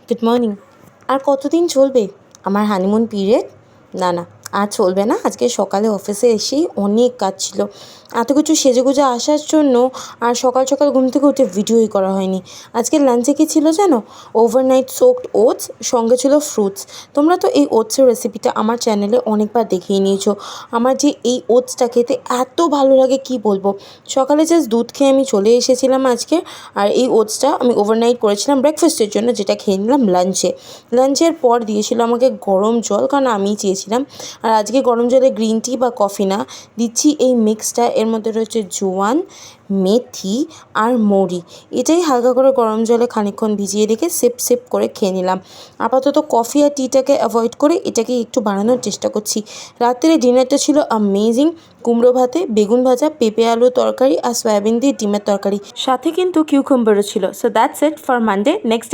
Good morning. আর কতদিন চলবে আমার হানিমুন পিরিয়ড? না না, আর চলবে না। আজকে সকালে অফিসে এসেই অনেক কাজ ছিল, এত কিছু সেজেগুজে আসার জন্য আর সকাল সকাল ঘুম থেকে উঠে ভিডিওই করা হয়নি। আজকে লাঞ্চে কী ছিল জানো? ওভারনাইট সোকড ওটস, সঙ্গে ছিল ফ্রুটস। তোমরা তো এই ওটসের রেসিপিটা আমার চ্যানেলে অনেকবার দেখিয়ে নিয়েছো। আমার যে এই ওটসটা খেতে এত ভালো লাগে কি বলবো। সকালে জাস্ট দুধ খেয়ে আমি চলে এসেছিলাম আজকে, আর এই ওটসটা আমি ওভারনাইট করেছিলাম ব্রেকফাস্টের জন্য, যেটা খেয়ে নিলাম লাঞ্চে। লাঞ্চের পর দিয়েছিল আমাকে গরম জল, কারণ আমিই চেয়েছিলাম। আর আজকে গরম জলে গ্রিন টি বা কফি না, দিচ্ছি এই মিক্সটা। এর মধ্যে রয়েছে জোয়ান, মেথি আর মৌরি। এটাই হালকা করে গরম জলে খানিকক্ষণ ভিজিয়ে রেখে সিপ সিপ করে খেয়ে নিলাম। আপাতত কফি আর টিটাকে অ্যাভয়েড করে এটাকে একটু বাড়ানোর চেষ্টা করছি। রাত্রে ডিনারটা ছিল অ্যামেজিং। কুমড়ো ভাতে, বেগুন ভাজা, পেঁপে আলু তরকারি আর সয়াবিন দিয়ে ডিমের তরকারি, সাথে কিন্তু কিউকাম্বারও ছিল। So that's it for Monday. Next day